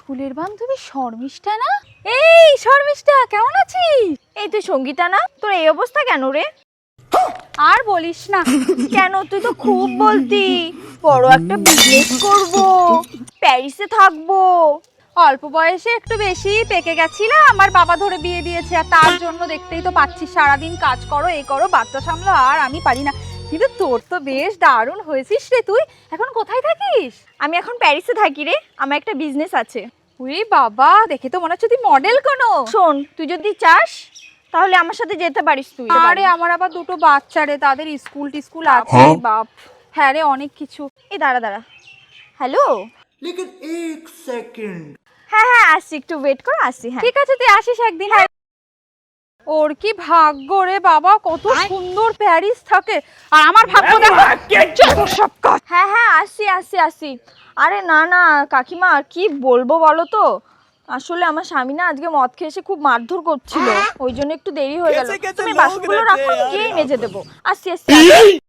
স্কুলের বান্ধবী শর্মিষ্ঠা না? এই শর্মিষ্ঠা, কেমন আছিস? এই তুই সঙ্গীতা না? তোর এই অবস্থা কেন রে? আর বলিস না। কেন? তুই তো খুব বলতি বড় একটা বিজনেস করব, প্যারিসে থাকবো। অল্প বয়সে একটু বেশি পেকে গেছিলাম, আমার বাবা ধরে বিয়ে দিয়েছে। আর তার জন্য দেখতেই তো পাচ্ছিস, সারাদিন কাজ করো, এই করো, বাচ্চা সামলো, আর আমি পারি না। কিন্তু তোর তো বেশ দারুণ হয়েছিস রে। তুই এখন কোথায় থাকিস? আমি এখন প্যারিসে থাকি রে, আমার একটা বিজনেস আছে। ওরে বাবা, দেখে তো মনে হচ্ছে তুই মডেল কোনো। শোন, তুই যদি চাস তাহলে আমার সাথে যেতে পারিস তুই। আরে আমার আবার দুটো বাচ্চা রে, তাদের স্কুল আছে। বাপ, হ্যাঁ রে, অনেক কিছু। এই দাঁড়া দাঁড়া, হ্যালো। लेकिन एक सेकंड। হ্যাঁ হ্যাঁ আসছি, একটু ওয়েট করো, আসছি। হ্যাঁ ঠিক আছে, তুই আসিস একদিন। হ্যাঁ, ওর কি ভাগ্য রে বাবা, কত সুন্দর প্যারিস থাকে। আর আমার ভাগ্য দেখো সব কাজ। হ্যাঁ হ্যাঁ আসছি আসছি আসছি। আরে না না কাকিমা, কি বলবো বলো তো, আসলে আমার স্বামী না আজকে মদ খেয়ে এসে খুব মারধর করছিল, ওই জন্য একটু দেরি হয়ে গেল। তুমি বাসনগুলো রাখো, আমি গিয়েই মেজে দেবো। আসছি আসছি।